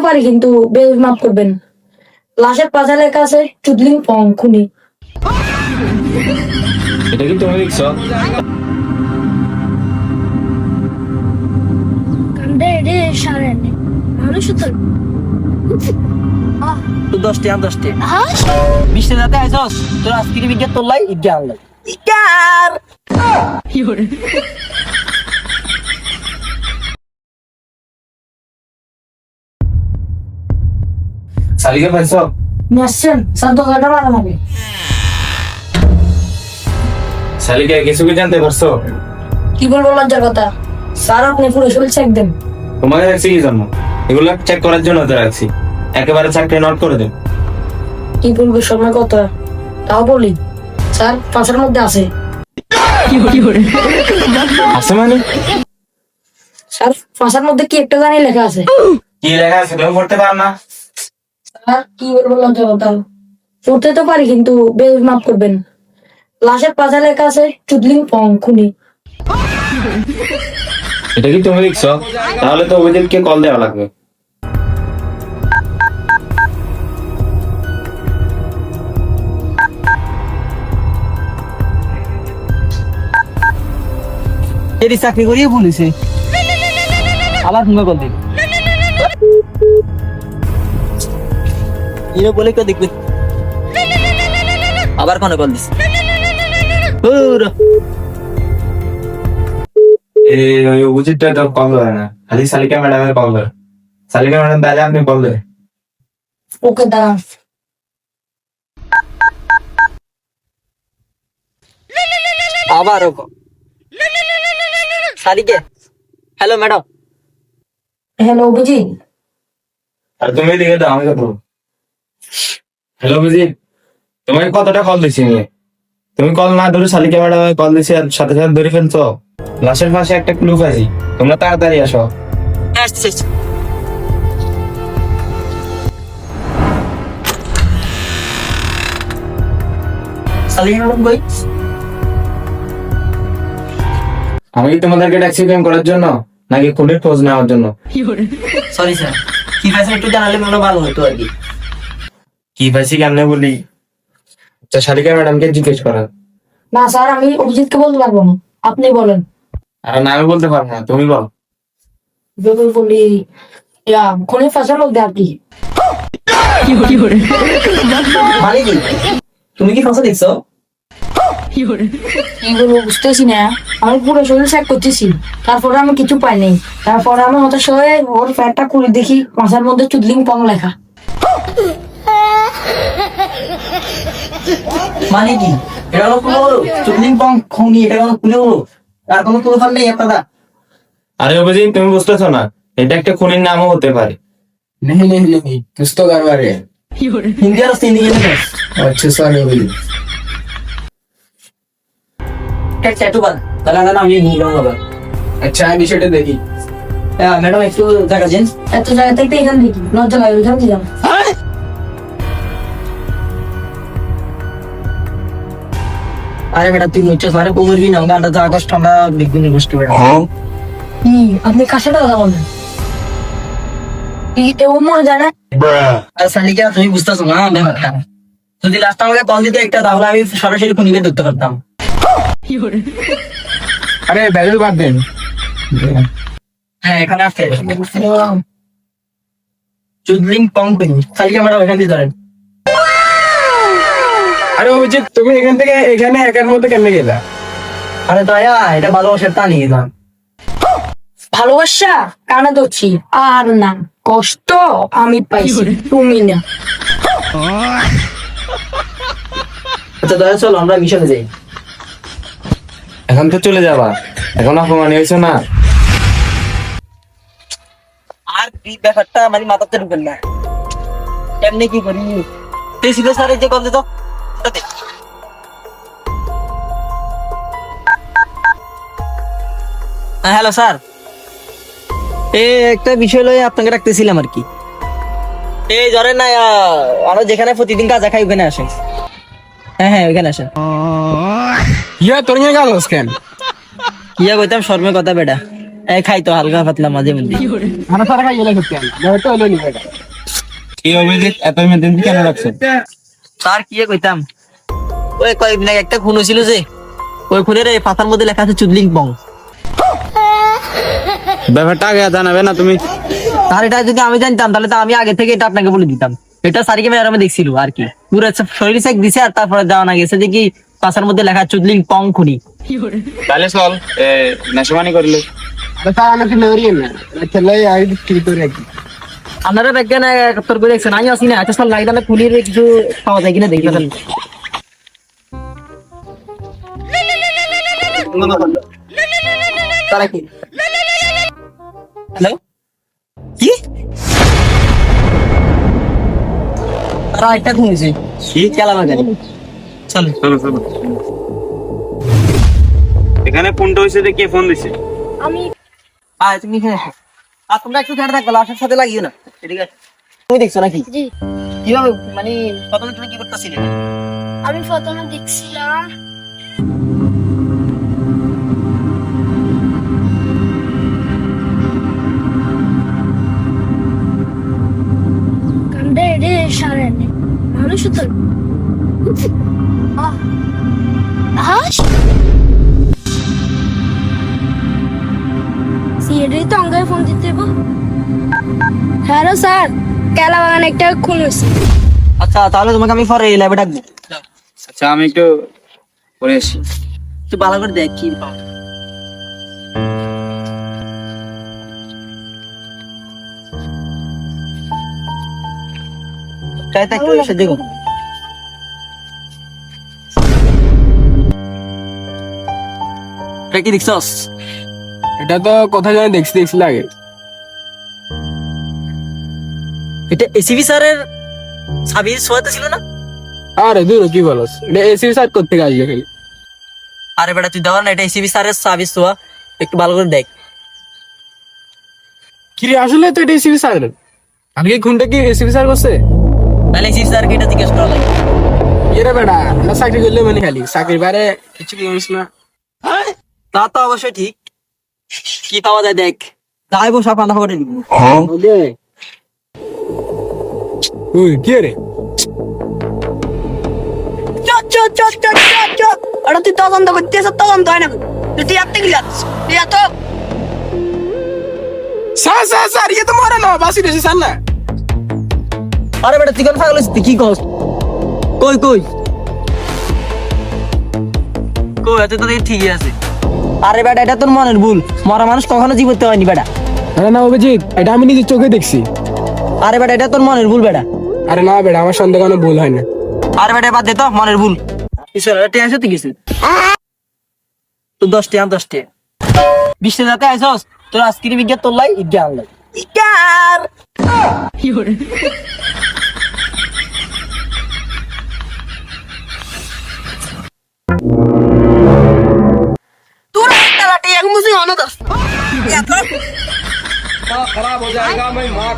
পারি কিন্তু বেউজ মাফ করবেন। লাশের পাশে লেখা আছে চুদলিং পং খুনি। এটা কি তুমি লিখছো? কান্দে রে সারেনে মানুষ তো তো 10টি আম 10টি 20 টাকাতে আইছস তোর আজকে বিজ্ঞান তোর লাই ইজ্ঞা আনলাই ইজ্ঞার কি হরে সালিকা পাইছো? নেছেন সাতো গাটা মারা হবে। সালিকা কিছু কি জানতে পারছো? কি বলবো লজ্জার কথা স্যার, আপনি পুরো শরীর চেক দেন। তোমাকে রাখছি কি জন্য? এগুলো চেক করার জন্য তো রাখছি। একেবারে চাকরি নোট করে দেন। কি বলবো সময় কথা তাও বলি স্যার, পাশের মধ্যে আছে। আছে মানে? স্যার পাশের মধ্যে কি একটা জানি লেখা আছে। কি লেখা আছে তুমি পড়তে পারো না? স্যার কি বলবো লজ্জার কথা, পড়তে তো পারি কিন্তু বেউজ মাফ করবেন। লাশের পাশে লেখা আছে চুদলিং পং খুনি। এটা কি তুমি লিখছো? তাহলে তো অভিজিৎকে কল দেওয়া লাগবে। এরি চাকরি করিয়ে বলেছে আবার ফোন কল দিন ইনো বলে কে দেখবে আবার ফোন কল দিস ওই অভিজিৎটা তো কল ধরে না, খালি সালিকা ম্যাডামের কল ধরে। সালিকা ম্যাডাম তাহলে আপনি কল দেন। ওকে দাঁড়ান। আবার ওকো সারিকে হ্যালো ম্যাডাম। হ্যালো অভিজিৎ। আর তুমি দিকে দাও, আমি করবো। হ্যালো অভিজিৎ, তোমাকে কতটা কল দিছি আমি? তুমি কল না ধরে সালিকা ম্যাডাম কল দিছি আর সাথে সাথে ধরে ফেলছো। লাশের পাশে একটা ক্লু পাইছি, তোমরা তাড়াতাড়ি আসো। সালিকে ম্যাডাম কই? আমি কি তোমাদেরকে ট্যাক্সি ক্লেম করার জন্য নাকি খুনের খোঁজ নেওয়ার জন্য? সরি স্যার, কি পাইছেন একটু জানালে মনে ভালো হতো আর কি। কি পাইছি কেমনে বলি? আচ্ছা সালিকা ম্যাডামকে জিজ্ঞেস করা। না স্যার, আমি অভিজিৎকে বলতে পারবো না, আপনি বলেন। আর না আমি বলতে পারবো না, তুমি বল। যদি বলি খুনের পাশের মধ্যে আর কি। মানে কি তুমি কি ফাঁসা দেখছো? কি বলবো বুঝতেছি না, আমি পুরো শরীর চেক করতেছি, তারপরে আমি কিছু পাই নাই। তারপরে আমি হতাশ হয়ে ওর প্যান্টটা খুলে দেখি মাথার মধ্যে চুদলিং পং লেখা। মানে কি এটা কোনো কোনো হলো চুদলিং পং খুনি, এটা কোনো খুলে হলো আর কোনো কোনো ফাল নেই আপনারা? আরে অভিজিৎ তুমি বুঝতেছো না, এটা একটা খুনির নামও হতে পারে। नहीं नहीं नहीं कुछ तो गड़बड़ है। হিন্দি আর হিন্দি গেলে अच्छा सॉरी अभिजीत। ট্যাটু বান তাহলে না আমি নিয়ে যাবো বাবা। अच्छा है বিষয়টা দেখি। ম্যাডাম একটু জায়গা চেঞ্জ। এত জায়গা থেকে এখান দেখি লজ্জা লাগে, ওইখান থেকে যাবো। আরে বেটা তুই মুচ্ছস মারে কোমরবি না গানটা যা কষ্ট আমরা বিগুনি কষ্ট বেটা। কি আপনি কার সাথে কথা বলেন? ও মনে যায় না। আর সালিকা তুমি বুঝতেছো না ব্যাপারটা, যদি লাস্ট আমাকে কল দিতে একটা তাহলে আমি সরাসরি খুনিকে ধরতে পারতাম। अरे बैलून बात देन। হ্যাঁ এখানে আসতে চুদলিং পং খুনি সালিকা ম্যাডাম এখান দিয়ে ধরেন। अरे अभिजीत তুমি এখান থেকে এখানে একার মধ্যে কেমনে গেলা? আরে দয়া এটা ভালোবাসার তা নিয়ে গেলাম। ভালোবাসা কানে ধরছি আর না, কষ্ট আমি পাইছি তুমি না। আচ্ছা দয়া চলো আমরা মিশনে যাই। এখন তো চলে যাবা, এখন অপমান হয়েছে না। আর কি ব্যাপারটা মানে মাথাতে ঢুকেন না, কেমনে কি করি তুই সিধে স্যার যে কল দিত হ্যালো স্যার, একটা বিষয় লয়ে আপনাকে রাখতেছিলাম আর কি। এই ধরেন না আমরা যেখানে প্রতিদিন কাজা খাই ওখানে আসেন। হ্যাঁ হ্যাঁ ওখানে আসেন। ইয়া তোর নিয়ে গেল স্ক্যান ইয়া কইতাম শর্মের কথা বেটা, খাই তো হালকা পাতলা মাঝে মধ্যে। আমরা সারা খাই গেলে করতে আমি তো হলো নি বেটা। এই অভিজিৎ এত মেদিন কেন রাখছেন? স্যার কি কইতাম, ওই কয়েকদিন আগে একটা খুন হয়েছিল যে, ওই খুনের এই পাতার মধ্যে লেখা আছে চুদলিং পং। ব্যাপারটা আগে জানাবে না তুমি? আর এটা যদি আমি জানতাম তাহলে তো আমি আগে থেকে এটা আপনাকে বলে দিতাম। এটা স্যারকে ম্যাডামে দেখছিল আর কি, পুরো শরীর চেক দিছে আর তারপরে জানা গেছে যে কি পাতার মধ্যে লেখা চুদলিং পং খুনি। তাহলে চল নেশমানি করলে স্যার আমাকে নড়িয়ে না চলে আই ঠিক করে রাখি। আপনারা ব্যাজ্ঞান একাত্তর করে দেখছেন, আমি আসি না। আচ্ছা স্যার লাগে তাহলে খুনির কিছু পাওয়া যায় কিনা দেখি। তারা কি হ্যালো কি তারা একটা খুঁজেছে কি খেলা বাজারে। চল চলো চলো। এখানে ফোনটা হয়েছে যে কে ফোন দিছে? আয় তুমি এখানে এসো। আর তোমরা একটু ধ্যান রাখবে, লাশের সাথে লাগিও না। ঠিক আছে তুমি দেখছো নাকি? জি, কিভাবে মানে প্রথমে তুমি কি করতেছিলে? আমি প্রথমে দেখছিলাম কান্দে রে সারে মানুষ তো হাস সিএডি তো অঙ্গে ফোন দিতে গো। হ্যালো স্যার, কেলা বাগান একটা খুন হয়েছে। আচ্ছা তাহলে তোমাকে আমি পরে ল্যাবে ডাকবো। আচ্ছা আমি একটু পরে আসি। তুই ভালো করে দেখ কি পাও। চাইতে একটু এসে দেখো। এটা কি দেখছস? এটা তো কোথায় জানি দেখছি লাগে। এটা এসিবি স্যারের সাবির সোয়াতে ছিল না? আরে দূর কি বলস, এটা এসি স্যার করতে আসবে খালি। আরে বেটা তুই দেওয়ার না, এটা এসিবি স্যারের সাবির সোয়া, একটু ভালো করে দেখ। কি রে আসলে তো এটা এসি স্যার, আজকে খুনটা কি এসি স্যার করছে? তাহলে এসিবি স্যারকে এটা জিজ্ঞেস করা লাগে। এরে বেটা আমরা চাকরি করলে মানে খালি চাকরির বাইরে কিছু কি জানিস না। তা তো অবশ্যই ঠিক। কি পাওয়া যায় দেখ, যাইবো সব আলাদা করে দিব। ওকে ওই কি রে আরে তুই তদন্ত করতেছ, তদন্ত হয় না। তুই আত্তে গিলাস তুই এত স্যার স্যার স্যার ये तो मारा ना बासी रे স্যার না। আরে বেটা তুই কোন পাগল হইছিস? কি কস? কই কই কই এত তো দেখি ঠিকই আছে। আরে বেটা এটা তোর মনের ভুল, মরা মানুষ কখনো জীবিত হয়নি বেটা। আরে না অভিজিৎ, এটা আমি নিজের চোখে দেখছি। আরে বেটা এটা তোর মনের ভুল বেটা। আরে না বেটা আমার সন্দেহ কোনো ভুল হয় না। আরে বেটা বাদ দে তো, মনের ভুল। ঈশ্বর টেয়া সত্যি কিছু তো 10 টাকা 10 টাকা 20 টাকা যাতে আইসস তোর আজকের বিজ্ঞান তোর লাই ইজ্ঞা আনলাই ইজ্ঞার তোর একটা লাটে এক মুসি অনদাস खराब हो जाएगा मैं मार